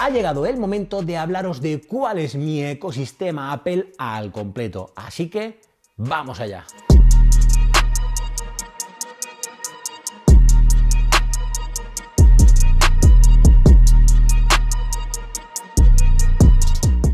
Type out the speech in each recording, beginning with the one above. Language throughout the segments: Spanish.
Ha llegado el momento de hablaros de cuál es mi ecosistema Apple al completo, así que ¡vamos allá!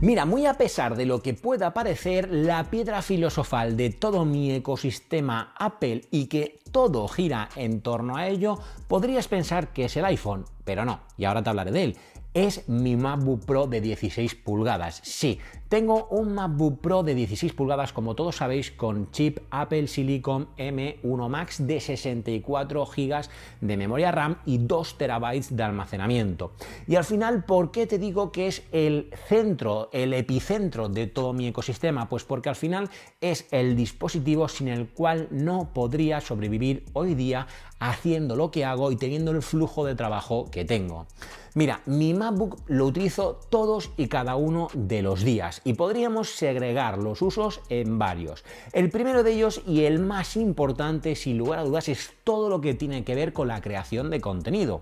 Mira, muy a pesar de lo que pueda parecer, la piedra filosofal de todo mi ecosistema Apple y que todo gira en torno a ello, podrías pensar que es el iPhone, pero no, y ahora te hablaré de él. Es mi MacBook Pro de 16 pulgadas. Sí, tengo un MacBook Pro de 16 pulgadas, como todos sabéis, con chip Apple Silicon M1 Max de 64 GB de memoria RAM y 2 TB de almacenamiento. Y al final, ¿por qué te digo que es el centro, el epicentro de todo mi ecosistema? Pues porque al final es el dispositivo sin el cual no podría sobrevivir hoy día haciendo lo que hago y teniendo el flujo de trabajo que tengo. Mira, mi MacBook lo utilizo todos y cada uno de los días y podríamos segregar los usos en varios. El primero de ellos y el más importante, sin lugar a dudas, es todo lo que tiene que ver con la creación de contenido.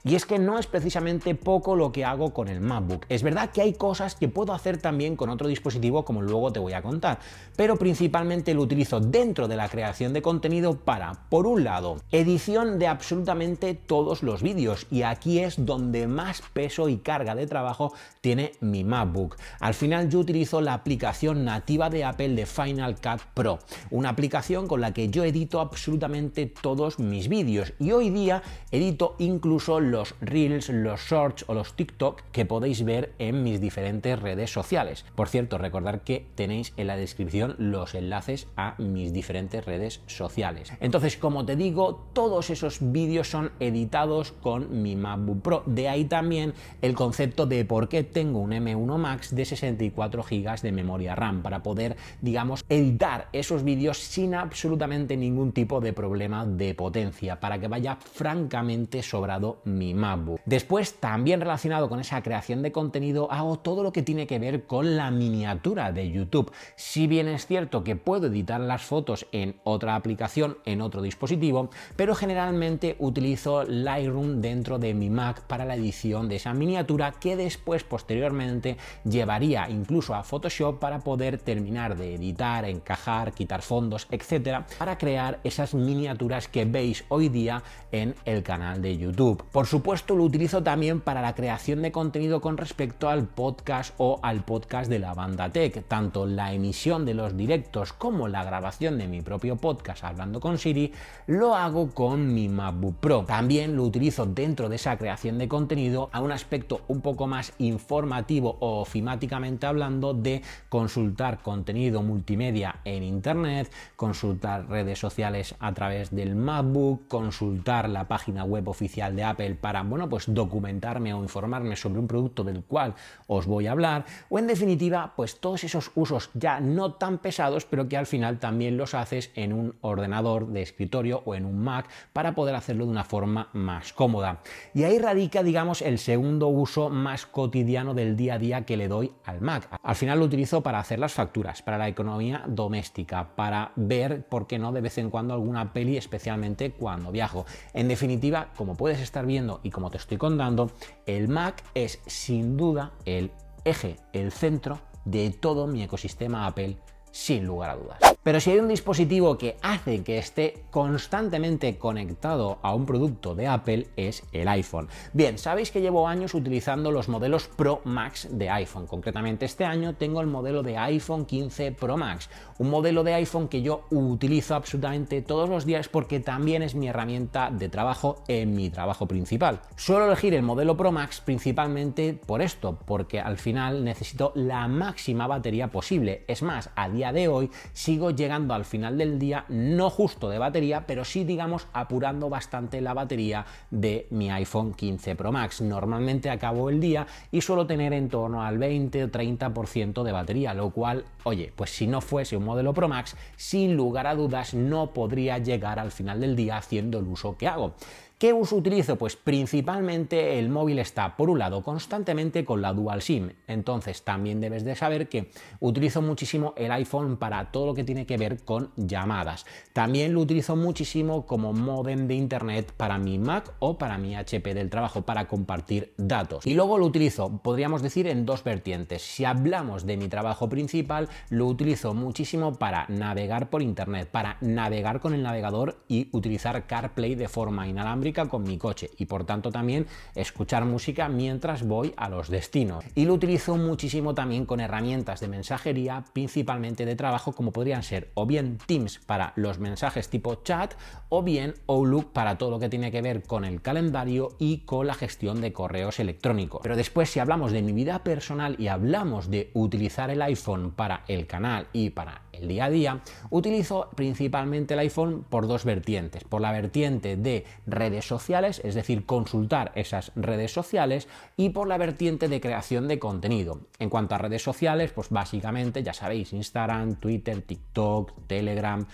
Y es que no es precisamente poco lo que hago con el MacBook. Es verdad que hay cosas que puedo hacer también con otro dispositivo, como luego te voy a contar, pero principalmente lo utilizo dentro de la creación de contenido para, por un lado, edición de absolutamente todos los vídeos, y aquí es donde más peso y carga de trabajo tiene mi MacBook. Al final yo utilizo la aplicación nativa de Apple de Final Cut Pro, una aplicación con la que yo edito absolutamente todos mis vídeos, y hoy día edito incluso los Reels, los Shorts o los TikTok que podéis ver en mis diferentes redes sociales. Por cierto, recordad que tenéis en la descripción los enlaces a mis diferentes redes sociales. Entonces, como te digo, todos esos vídeos son editados con mi MacBook Pro. De ahí también el concepto de por qué tengo un M1 Max de 64 GB de memoria RAM, para poder, digamos, editar esos vídeos sin absolutamente ningún tipo de problema de potencia, para que vaya francamente sobrado mi MacBook. Después, también relacionado con esa creación de contenido, hago todo lo que tiene que ver con la miniatura de YouTube. Si bien es cierto que puedo editar las fotos en otra aplicación, en otro dispositivo, pero generalmente utilizo Lightroom dentro de mi Mac para la edición de esa miniatura, que después, posteriormente, llevaría incluso a Photoshop para poder terminar de editar, encajar, quitar fondos, etcétera, para crear esas miniaturas que veis hoy día en el canal de YouTube. Por supuesto, lo utilizo también para la creación de contenido con respecto al podcast o al podcast de la banda Tech. Tanto la emisión de los directos como la grabación de mi propio podcast Hablando con Siri lo hago con mi MacBook Pro. También lo utilizo dentro de esa creación de contenido a un aspecto un poco más informativo o ofimáticamente hablando, de consultar contenido multimedia en internet, consultar redes sociales a través del MacBook, consultar la página web oficial de Apple para, bueno, pues documentarme o informarme sobre un producto del cual os voy a hablar, o en definitiva, pues todos esos usos ya no tan pesados, pero que al final también los haces en un ordenador de escritorio o en un Mac para poder hacerlo de una forma más cómoda. Y ahí radica, digamos, el segundo uso más cotidiano del día a día que le doy al Mac. Al final lo utilizo para hacer las facturas, para la economía doméstica, para ver, por qué no, de vez en cuando alguna peli, especialmente cuando viajo. En definitiva, como puedes estar viendo y como te estoy contando, el Mac es sin duda el eje, el centro de todo mi ecosistema Apple, sin lugar a dudas. Pero si hay un dispositivo que hace que esté constantemente conectado a un producto de Apple, es el iPhone. Bien, sabéis que llevo años utilizando los modelos Pro Max de iPhone. Concretamente este año tengo el modelo de iPhone 15 Pro Max, un modelo de iPhone que yo utilizo absolutamente todos los días porque también es mi herramienta de trabajo en mi trabajo principal. Suelo elegir el modelo Pro Max principalmente por esto, porque al final necesito la máxima batería posible. Es más, a día de hoy sigo llegando al final del día no justo de batería, pero sí, digamos, apurando bastante la batería de mi iPhone 15 Pro Max. Normalmente acabo el día y suelo tener en torno al 20 o 30% de batería, lo cual, oye, pues si no fuese un modelo Pro Max, sin lugar a dudas no podría llegar al final del día haciendo el uso que hago. ¿Qué uso utilizo? Pues principalmente el móvil está, por un lado, constantemente con la Dual SIM. Entonces también debes de saber que utilizo muchísimo el iPhone para todo lo que tiene que ver con llamadas. También lo utilizo muchísimo como módem de internet para mi Mac o para mi HP del trabajo para compartir datos. Y luego lo utilizo, podríamos decir, en dos vertientes. Si hablamos de mi trabajo principal, lo utilizo muchísimo para navegar por internet, para navegar con el navegador y utilizar CarPlay de forma inalámbrica con mi coche y por tanto también escuchar música mientras voy a los destinos. Y lo utilizo muchísimo también con herramientas de mensajería, principalmente de trabajo, como podrían ser o bien Teams para los mensajes tipo chat o bien Outlook para todo lo que tiene que ver con el calendario y con la gestión de correos electrónicos. Pero después, si hablamos de mi vida personal y hablamos de utilizar el iPhone para el canal y para el día a día, utilizo principalmente el iPhone por dos vertientes. Por la vertiente de redes sociales, es decir, consultar esas redes sociales, y por la vertiente de creación de contenido. En cuanto a redes sociales, pues básicamente, ya sabéis, Instagram, Twitter, TikTok, Telegram,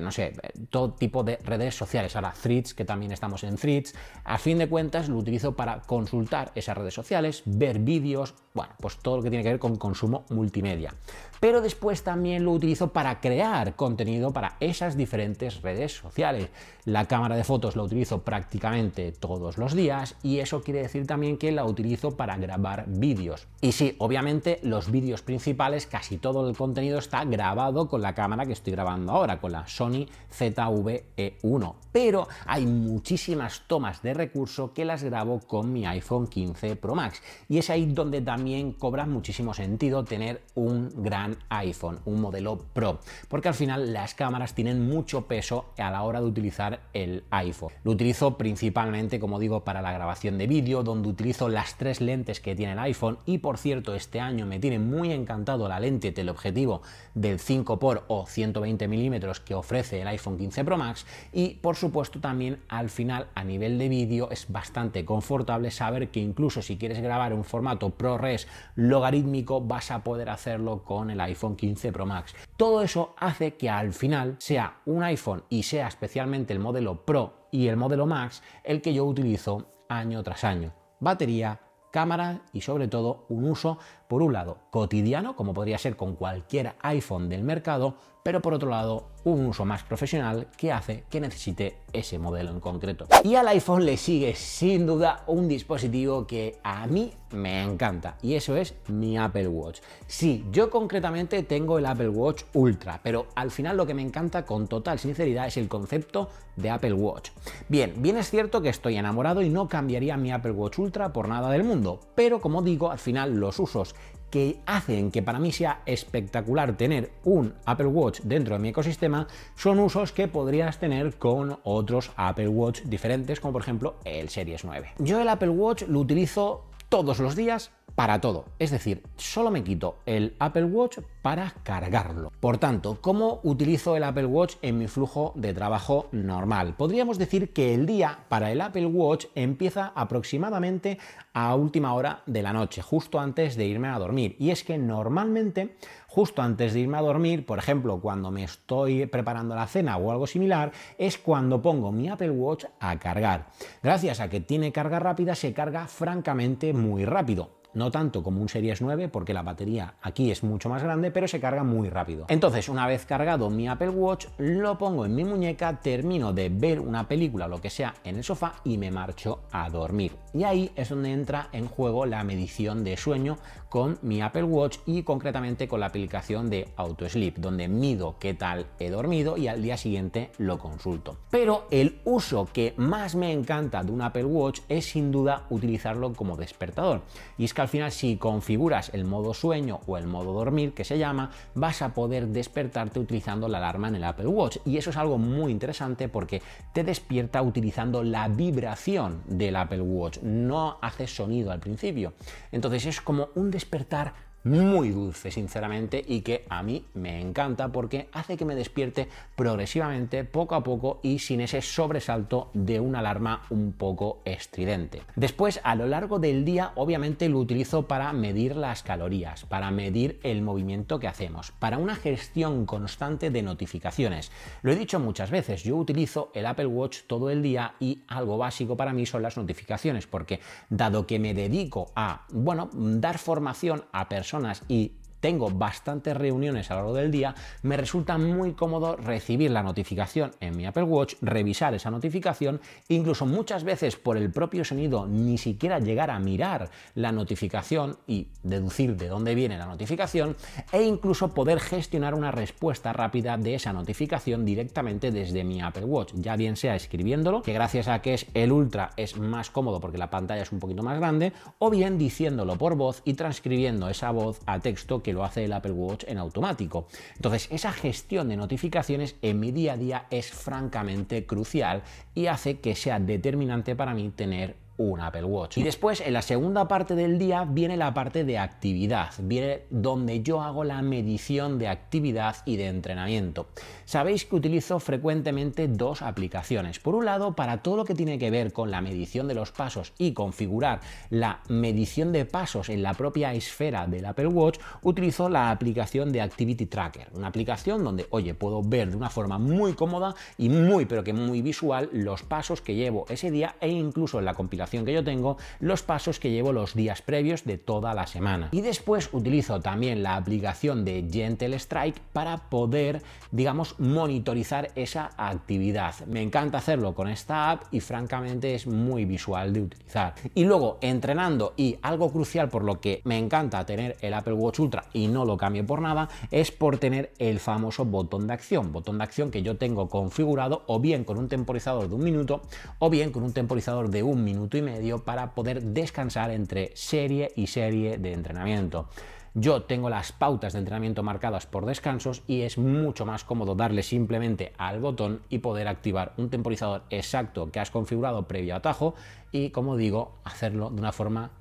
no sé, todo tipo de redes sociales. Ahora Threads, que también estamos en Threads. A fin de cuentas, lo utilizo para consultar esas redes sociales, ver vídeos, bueno, pues todo lo que tiene que ver con consumo multimedia. Pero después también lo utilizo para crear contenido para esas diferentes redes sociales. La cámara de fotos la utilizo prácticamente todos los días y eso quiere decir también que la utilizo para grabar vídeos. Y sí, obviamente los vídeos principales, casi todo el contenido está grabado con la cámara que estoy grabando ahora, con la Sony ZV-E1. Pero hay muchísimas tomas de recurso que las grabo con mi iPhone 15 Pro Max. Y es ahí donde también cobra muchísimo sentido tener un gran iPhone, un modelo Pro, porque al final las cámaras tienen mucho peso a la hora de utilizar el iPhone. Lo utilizo principalmente, como digo, para la grabación de vídeo, donde utilizo las tres lentes que tiene el iPhone. Y por cierto, este año me tiene muy encantado la lente teleobjetivo del 5x o 120 mm que ofrece el iPhone 15 Pro Max. Y por supuesto también al final, a nivel de vídeo, es bastante confortable saber que incluso si quieres grabar un formato ProRes logarítmico, vas a poder hacerlo con el iPhone 15 Pro Max. Todo eso hace que al final sea un iPhone, y sea especialmente el modelo Pro y el modelo Max, el que yo utilizo año tras año. Batería, cámara y sobre todo un uso, por un lado, cotidiano, como podría ser con cualquier iPhone del mercado, pero por otro lado, un uso más profesional que hace que necesite ese modelo en concreto. Y al iPhone le sigue sin duda un dispositivo que a mí me encanta, y eso es mi Apple Watch. Sí, yo concretamente tengo el Apple Watch Ultra, pero al final lo que me encanta con total sinceridad es el concepto de Apple Watch. Bien es cierto que estoy enamorado y no cambiaría mi Apple Watch Ultra por nada del mundo, pero como digo, al final los usos que hacen que para mí sea espectacular tener un Apple Watch dentro de mi ecosistema son usos que podrías tener con otros Apple Watch diferentes, como por ejemplo el Series 9. Yo el Apple Watch lo utilizo todos los días para todo, es decir, solo me quito el Apple Watch para cargarlo. Por tanto, ¿cómo utilizo el Apple Watch en mi flujo de trabajo normal? Podríamos decir que el día para el Apple Watch empieza aproximadamente a última hora de la noche, justo antes de irme a dormir. Y es que normalmente, justo antes de irme a dormir, por ejemplo, cuando me estoy preparando la cena o algo similar, es cuando pongo mi Apple Watch a cargar. Gracias a que tiene carga rápida, se carga francamente muy rápido. No tanto como un Series 9, porque la batería aquí es mucho más grande, pero se carga muy rápido. Entonces, una vez cargado mi Apple Watch, lo pongo en mi muñeca, termino de ver una película o lo que sea en el sofá y me marcho a dormir. Y ahí es donde entra en juego la medición de sueño con mi Apple Watch y concretamente con la aplicación de AutoSleep, donde mido qué tal he dormido y al día siguiente lo consulto. Pero el uso que más me encanta de un Apple Watch es sin duda utilizarlo como despertador. Y es que al final, si configuras el modo sueño o el modo dormir, que se llama, vas a poder despertarte utilizando la alarma en el Apple Watch. Y eso es algo muy interesante porque te despierta utilizando la vibración del Apple Watch, no hace sonido al principio. Entonces es como un despertar muy dulce, sinceramente, y que a mí me encanta porque hace que me despierte progresivamente, poco a poco y sin ese sobresalto de una alarma un poco estridente. Después, a lo largo del día, obviamente lo utilizo para medir las calorías, para medir el movimiento que hacemos, para una gestión constante de notificaciones. Lo he dicho muchas veces, yo utilizo el Apple Watch todo el día y algo básico para mí son las notificaciones, porque dado que me dedico a, bueno, dar formación a personas y tengo bastantes reuniones a lo largo del día, me resulta muy cómodo recibir la notificación en mi Apple Watch, revisar esa notificación, incluso muchas veces por el propio sonido ni siquiera llegar a mirar la notificación y deducir de dónde viene la notificación, e incluso poder gestionar una respuesta rápida de esa notificación directamente desde mi Apple Watch, ya bien sea escribiéndolo, que gracias a que es el Ultra es más cómodo porque la pantalla es un poquito más grande, o bien diciéndolo por voz y transcribiendo esa voz a texto que lo hace el Apple Watch en automático. Entonces, esa gestión de notificaciones en mi día a día es francamente crucial y hace que sea determinante para mí tener un Apple Watch. Y después, en la segunda parte del día, viene la parte de actividad, viene donde yo hago la medición de actividad y de entrenamiento. Sabéis que utilizo frecuentemente dos aplicaciones. Por un lado, para todo lo que tiene que ver con la medición de los pasos y configurar la medición de pasos en la propia esfera del Apple Watch, utilizo la aplicación de Activity Tracker, una aplicación donde, oye, puedo ver de una forma muy cómoda y pero que muy visual los pasos que llevo ese día e incluso en la compilación que yo tengo, los pasos que llevo los días previos de toda la semana. Y después utilizo también la aplicación de Gentle Strike para poder, digamos, monitorizar esa actividad. Me encanta hacerlo con esta app y francamente es muy visual de utilizar. Y luego, entrenando, y algo crucial por lo que me encanta tener el Apple Watch Ultra y no lo cambio por nada, es por tener el famoso botón de acción que yo tengo configurado o bien con un temporizador de 1 minuto o bien con un temporizador de 1 minuto y medio para poder descansar entre serie y serie de entrenamiento. Yo tengo las pautas de entrenamiento marcadas por descansos y es mucho más cómodo darle simplemente al botón y poder activar un temporizador exacto que has configurado previo atajo y, como digo, hacerlo de una forma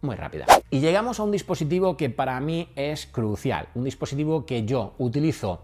muy rápida. Y llegamos a un dispositivo que para mí es crucial, un dispositivo que yo utilizo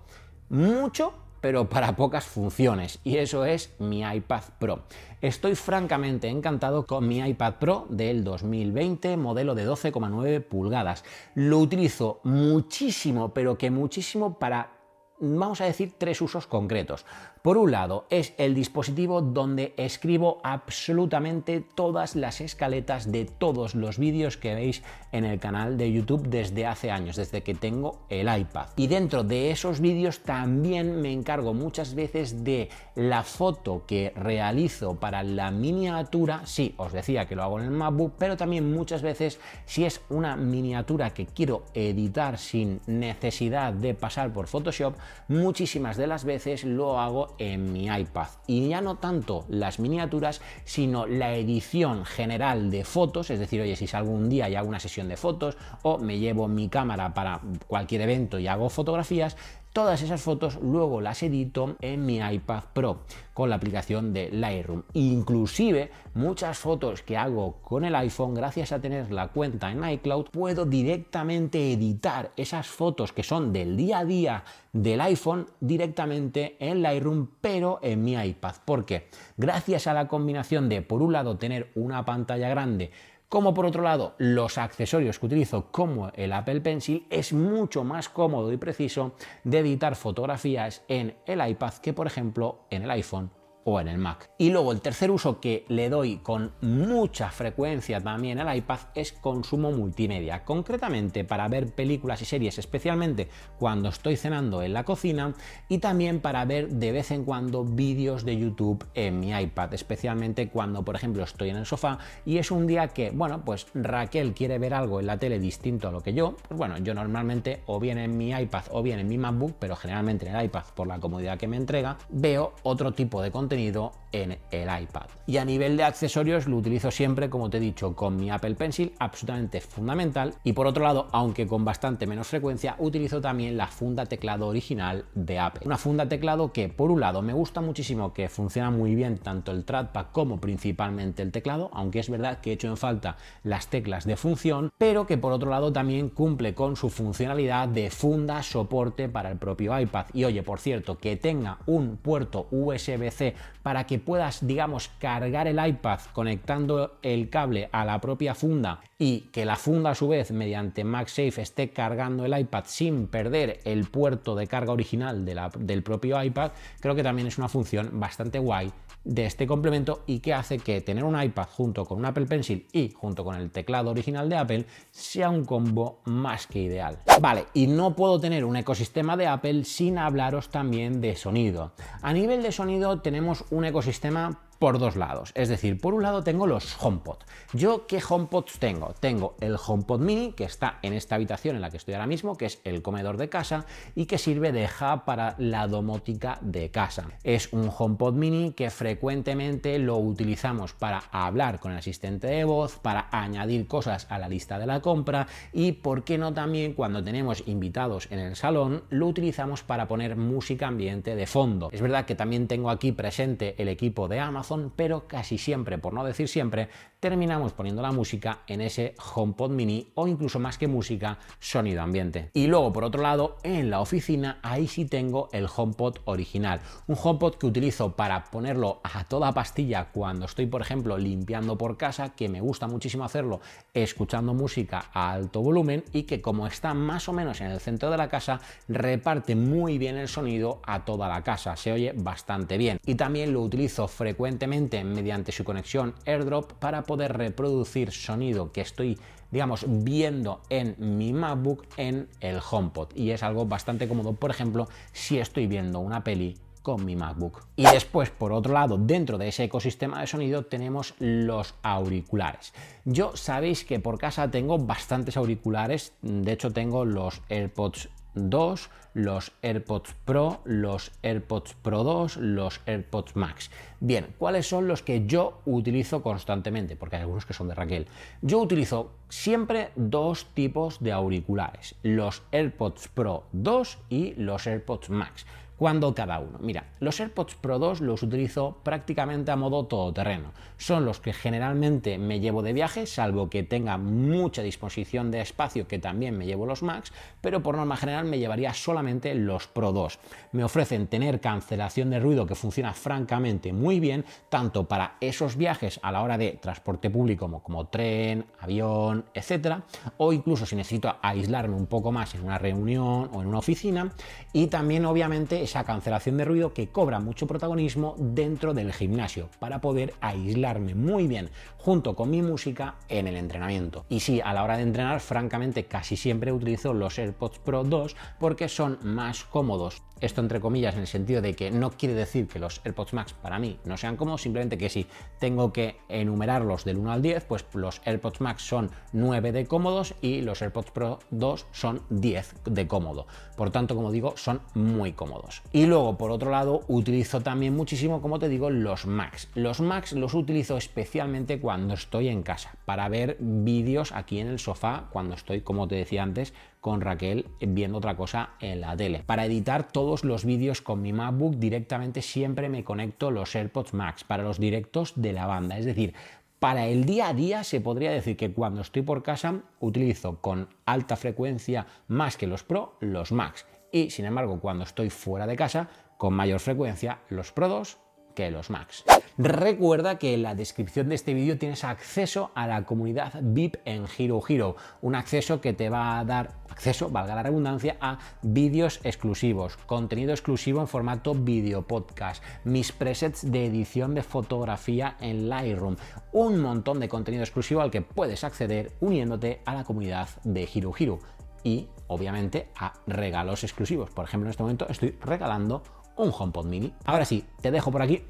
mucho pero para pocas funciones, y eso es mi iPad Pro. Estoy francamente encantado con mi iPad Pro del 2020, modelo de 12,9 pulgadas. Lo utilizo muchísimo, pero que muchísimo para, vamos a decir, 3 usos concretos. Por un lado, es el dispositivo donde escribo absolutamente todas las escaletas de todos los vídeos que veis en el canal de YouTube desde hace años, desde que tengo el iPad. Y dentro de esos vídeos también me encargo muchas veces de la foto que realizo para la miniatura. Sí, os decía que lo hago en el MacBook, pero también muchas veces si es una miniatura que quiero editar sin necesidad de pasar por Photoshop, muchísimas de las veces lo hago en mi iPad. Y ya no tanto las miniaturas, sino la edición general de fotos, es decir, oye, si salgo un día y hago una sesión de fotos o me llevo mi cámara para cualquier evento y hago fotografías, todas esas fotos luego las edito en mi iPad Pro con la aplicación de Lightroom. Inclusive muchas fotos que hago con el iPhone, gracias a tener la cuenta en iCloud, puedo directamente editar esas fotos que son del día a día del iPhone directamente en Lightroom, pero en mi iPad. ¿Por qué? Gracias a la combinación de, por un lado, tener una pantalla grande, como por otro lado los accesorios que utilizo como el Apple Pencil, es mucho más cómodo y preciso de editar fotografías en el iPad que por ejemplo en el iPhone o en el Mac. Y luego el tercer uso que le doy con mucha frecuencia también al iPad es consumo multimedia, concretamente para ver películas y series, especialmente cuando estoy cenando en la cocina, y también para ver de vez en cuando vídeos de YouTube en mi iPad, especialmente cuando por ejemplo estoy en el sofá y es un día que, bueno, pues Raquel quiere ver algo en la tele distinto a lo que yo, pues bueno, yo normalmente o bien en mi iPad o bien en mi MacBook, pero generalmente en el iPad por la comodidad que me entrega, veo otro tipo de contenido contenido en el iPad. Y a nivel de accesorios lo utilizo siempre, como te he dicho, con mi Apple Pencil, absolutamente fundamental. Y por otro lado, aunque con bastante menos frecuencia, utilizo también la funda teclado original de Apple. Una funda teclado que, por un lado, me gusta muchísimo, que funciona muy bien tanto el trackpad como principalmente el teclado, aunque es verdad que he hecho en falta las teclas de función, pero que por otro lado también cumple con su funcionalidad de funda soporte para el propio iPad. Y oye, por cierto, que tenga un puerto USB-C para que puedas, digamos, cargar el iPad conectando el cable a la propia funda y que la funda a su vez mediante MagSafe esté cargando el iPad sin perder el puerto de carga original del propio iPad, creo que también es una función bastante guay de este complemento y que hace que tener un iPad junto con un Apple Pencil y junto con el teclado original de Apple sea un combo más que ideal. Vale, y no puedo tener un ecosistema de Apple sin hablaros también de sonido. A nivel de sonido tenemos un ecosistema por dos lados, es decir, por un lado tengo los HomePod. ¿Yo qué HomePods tengo? Tengo el HomePod Mini, que está en esta habitación en la que estoy ahora mismo, que es el comedor de casa y que sirve de hub para la domótica de casa. Es un HomePod Mini que frecuentemente lo utilizamos para hablar con el asistente de voz, para añadir cosas a la lista de la compra y, por qué no, también cuando tenemos invitados en el salón lo utilizamos para poner música ambiente de fondo. Es verdad que también tengo aquí presente el equipo de Amazon, pero casi siempre, por no decir siempre, terminamos poniendo la música en ese HomePod Mini o incluso más que música, sonido ambiente. Y luego, por otro lado, en la oficina, ahí sí tengo el HomePod original, un HomePod que utilizo para ponerlo a toda pastilla cuando estoy, por ejemplo, limpiando por casa, que me gusta muchísimo hacerlo escuchando música a alto volumen y que, como está más o menos en el centro de la casa, reparte muy bien el sonido a toda la casa, se oye bastante bien. Y también lo utilizo frecuentemente mediante su conexión AirDrop para poder reproducir sonido que estoy, digamos, viendo en mi MacBook en el HomePod, y es algo bastante cómodo, por ejemplo, si estoy viendo una peli con mi MacBook. Y después, por otro lado, dentro de ese ecosistema de sonido tenemos los auriculares. Yo sabéis que por casa tengo bastantes auriculares, de hecho tengo los AirPods 2, los AirPods Pro, los AirPods Pro 2, los AirPods Max. Bien, ¿cuáles son los que yo utilizo constantemente? Porque hay algunos que son de Raquel. Yo utilizo siempre dos tipos de auriculares, los AirPods Pro 2 y los AirPods Max. ¿Cuándo cada uno? Mira, los AirPods Pro 2 los utilizo prácticamente a modo todoterreno. Son los que generalmente me llevo de viaje, salvo que tenga mucha disposición de espacio, que también me llevo los Max, pero por norma general me llevaría solamente los Pro 2. Me ofrecen tener cancelación de ruido que funciona francamente muy bien, tanto para esos viajes a la hora de transporte público como tren, avión, etcétera, o incluso si necesito aislarme un poco más en una reunión o en una oficina, y también obviamente esa cancelación de ruido que cobra mucho protagonismo dentro del gimnasio para poder aislarme muy bien junto con mi música en el entrenamiento. Y sí, a la hora de entrenar, francamente, casi siempre utilizo los AirPods Pro 2 porque son más cómodos. Esto entre comillas en el sentido de que no quiere decir que los AirPods Max para mí no sean cómodos, simplemente que si tengo que enumerarlos del 1 al 10, pues los AirPods Max son 9 de cómodos y los AirPods Pro 2 son 10 de cómodo. Por tanto, como digo, son muy cómodos. Y luego, por otro lado, utilizo también muchísimo, como te digo, los Max. Los Max los utilizo especialmente cuando estoy en casa, para ver vídeos aquí en el sofá, cuando estoy, como te decía antes, con Raquel viendo otra cosa en la tele. Para editar todos los vídeos con mi MacBook directamente siempre me conecto los AirPods Max para los directos de la banda. Es decir, para el día a día se podría decir que cuando estoy por casa utilizo con alta frecuencia más que los Pro, los Max. Y sin embargo, cuando estoy fuera de casa, con mayor frecuencia los Pro 2 que los Max. Recuerda que en la descripción de este vídeo tienes acceso a la comunidad VIP en Hero Hero, un acceso que te va a dar acceso, valga la redundancia, a vídeos exclusivos, contenido exclusivo en formato video podcast, mis presets de edición de fotografía en Lightroom, un montón de contenido exclusivo al que puedes acceder uniéndote a la comunidad de Hero Hero y obviamente a regalos exclusivos. Por ejemplo, en este momento estoy regalando un HomePod Mini. Ahora sí, te dejo por aquí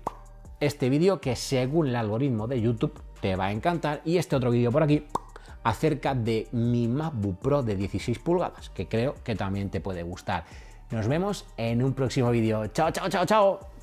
este vídeo que según el algoritmo de YouTube te va a encantar y este otro vídeo por aquí acerca de mi MacBook Pro de 16 pulgadas que creo que también te puede gustar. Nos vemos en un próximo vídeo. ¡Chao, chao, chao, chao!